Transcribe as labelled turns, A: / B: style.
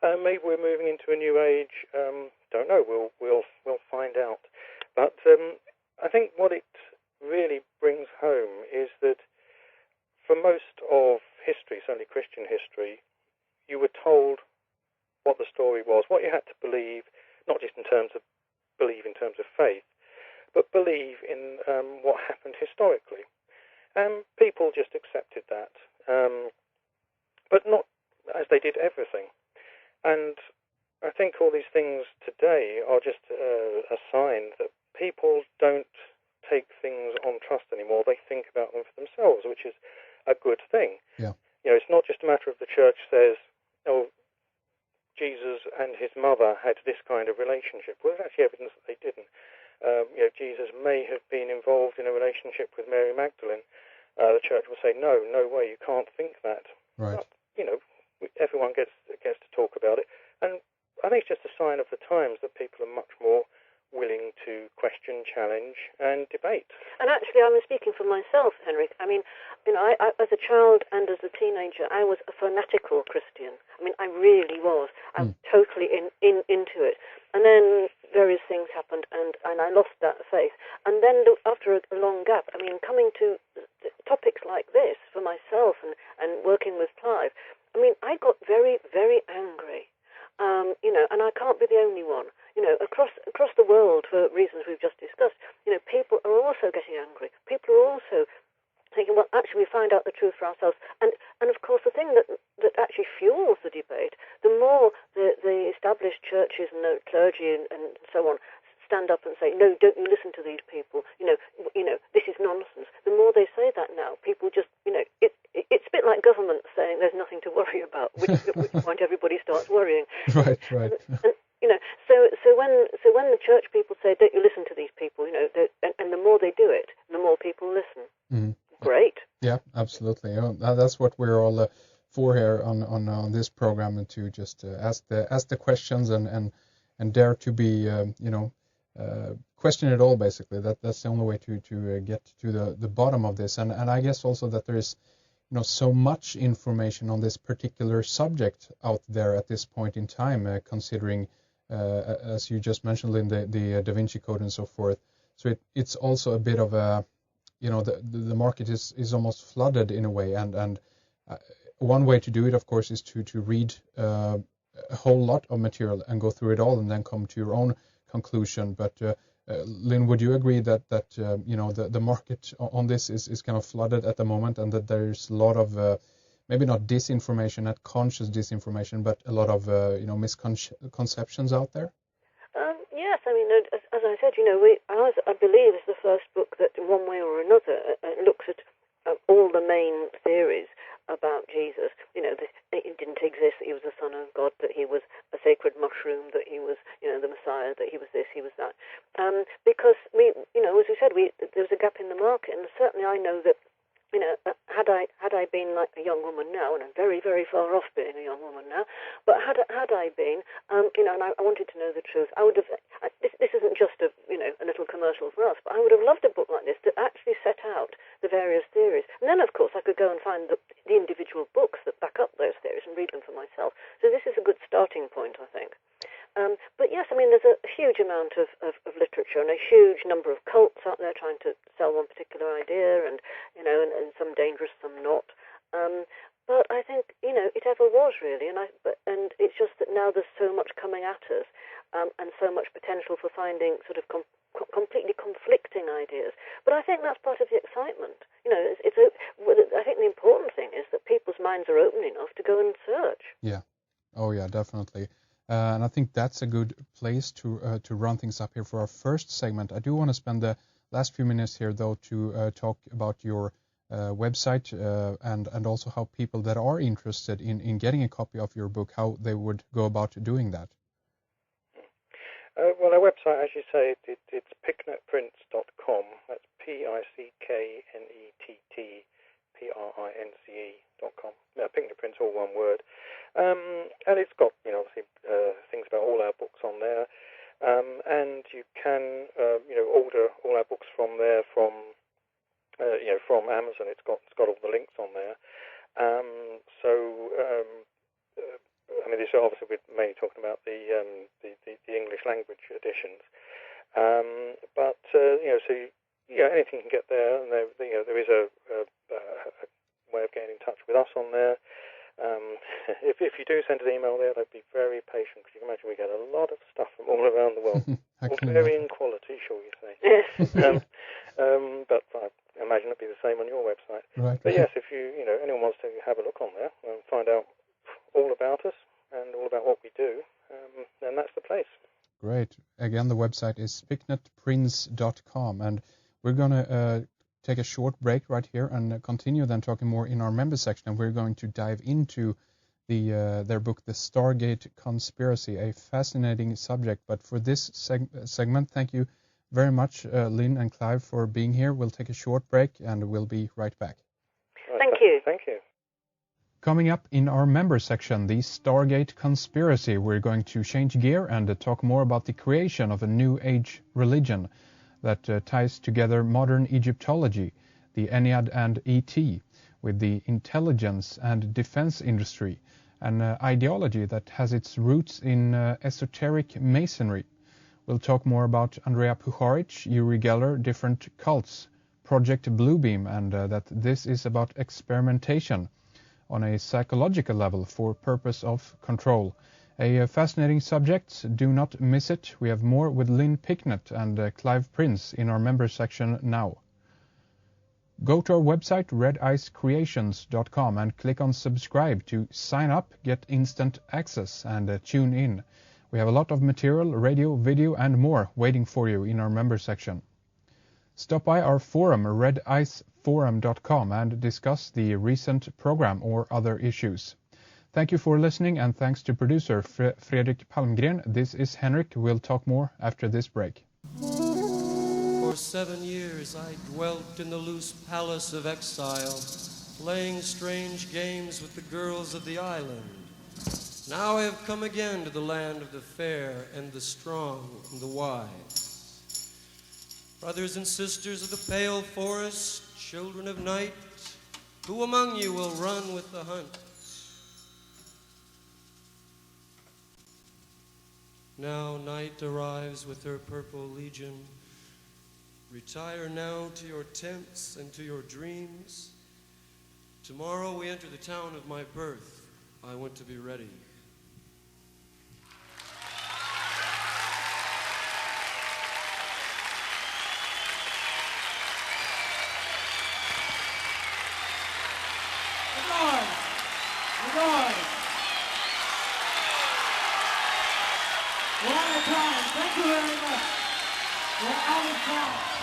A: Maybe we're moving into a new age. Don't know. We'll find out. But I think what it really brings home is that for most of history, certainly Christian history, you were told what the story was, what you had to believe, not just in terms of believe in terms of faith, but believe in what happened historically. And people just accepted that, but not as they did everything. And I think all these things today are just a sign that people don't take things on trust anymore. They think about them for themselves, which is a good thing.
B: Yeah.
A: You know, it's not just a matter of the church says, oh, Jesus and his mother had this kind of relationship. Well, there's actually evidence that they didn't. You know, Jesus may have been involved in a relationship with Mary Magdalene. The church will say, no way, you can't think that.
B: Right.
A: But, you know, everyone gets to talk about it. And I think it's just a sign of the times that people are much more willing to question, challenge, and debate.
C: And actually, I'm speaking for myself, Henrik. I mean, you know, I as a child and as a teenager, I was a fanatical Christian. I mean, I really was. I was totally into it. And then various things happened, and I lost that faith. And then after a long gap, I mean, coming to topics like this for myself and working with Clive, I mean, I got very, very angry. You know, and I can't be the only one. You know, across the world, for reasons we've just discussed, you know, people are also getting angry. People are also thinking, well, actually, we find out the truth for ourselves. And of course, the thing that actually fuels the debate, the more the established churches and the clergy and so on stand up and say, no, don't you listen to these people. You know, this is nonsense. The more they say that now, people just, you know, it's a bit like government saying there's nothing to worry about, at which point everybody starts worrying.
B: Right.
C: And you know, so when the church people say, don't you listen to these people, you know, and the more they do it, the more people listen.
B: Mm-hmm.
C: Great.
B: Yeah, absolutely. That's what we're all for here on this program, and to just ask the questions and dare to be question it all. Basically, that's the only way to get to the bottom of this. And I guess also that there is, you know, so much information on this particular subject out there at this point in time, considering as you just mentioned, Lynn, the Da Vinci Code and so forth. So it's also a bit of a, you know, the market is almost flooded in a way, and one way to do it, of course, is to read a whole lot of material and go through it all and then come to your own conclusion. But Lynn, would you agree that you know, the market on this is kind of flooded at the moment, and that there's a lot of maybe not disinformation, not conscious disinformation, but a lot of you know, misconceptions out there?
C: Yes, I mean, as I said, you know, ours, I believe, is the first book that, in one way or another, looks at all the main theories about Jesus. You know, it didn't exist, that he was the Son of God, that he was a sacred mushroom, that he was, you know, the Messiah, that he was this, he was that. Because we, you know, as we said, there was a gap in the market, and certainly I know that, you know, had I been like a young woman now, and I'm very, very far off being a young woman now, but had I been, you know, and I wanted to know the truth, I would have. This isn't just a, you know, a little commercial for us, but I would have loved a book like this that actually set out the various theories, and then of course I could go and find the individual books that back up those theories and read them for myself. So this is a good starting point, I think. But yes, I mean, there's a huge amount of literature and a huge number of cults out there trying to sell one particular idea, and, you know, and some dangerous, some not. But I think, you know, it ever was really, and it's just that now there's so much coming at us, and so much potential for finding sort of completely conflicting ideas. But I think that's part of the excitement. You know, I think the important thing is that people's minds are open enough to go and search.
B: Yeah. Oh yeah, definitely. And I think that's a good place to run things up here for our first segment. I do want to spend the last few minutes here, though, to talk about your website and also how people that are interested in getting a copy of your book, how they would go about doing that.
A: Well, our website, as you say, it's picknettprints.com. That's PICKNETTPRINCE.com. Picknett Prints, all one word. And it's got, you know, obviously things about all our books on there. And you can, you know, order all our books from there, from Amazon. It's got all the links on there. I mean, this obviously we'd mainly talking about the English language editions. But so anything you can get there, and there is a way of getting in touch with us on there. If you do send an email there, they'd be very patient, because you can imagine we get a lot of stuff from all around the world, all varying quality, shall we say.
C: Yes.
A: But I imagine it'd be the same on your website.
B: Right.
A: But yes, if anyone wants to have a look on there and find out all about us and all about what we do, then that's the place.
B: Great. Again, the website is picknettprince.com, and we're going to take a short break right here and continue then talking more in our member section. And we're going to dive into their book, The Stargate Conspiracy, a fascinating subject. But for this segment, thank you very much, Lynn and Clive, for being here. We'll take a short break and we'll be right back.
C: Thank you.
A: Thank you.
B: Coming up in our member section, the Stargate Conspiracy, we're going to change gear and talk more about the creation of a new age religion that ties together modern Egyptology, the Ennead and ET, with the intelligence and defense industry, an ideology that has its roots in esoteric masonry. We'll talk more about Andrea Pucharic, Uri Geller, different cults, Project Bluebeam, and that this is about experimentation on a psychological level for purpose of control. A fascinating subject. Do not miss it. We have more with Lynn Picknett and Clive Prince in our member section now. Go to our website, redicecreations.com, and click on subscribe to sign up, get instant access, and tune in. We have a lot of material, radio, video, and more waiting for you in our member section. Stop by our forum, rediceforum.com, and discuss the recent program or other issues. Thank you for listening, and thanks to producer Fredrik Palmgren. This is Henrik. We'll talk more after this break.
D: For 7 years I dwelt in the loose palace of exile, playing strange games with the girls of the island. Now I have come again to the land of the fair and the strong and the wise. Brothers and sisters of the pale forest, children of night, who among you will run with the hunt? Now night arrives with her purple legion. Retire now to your tents and to your dreams. Tomorrow we enter the town of my birth. I want to be ready.
E: One at a time. Thank you very much. We're out of time.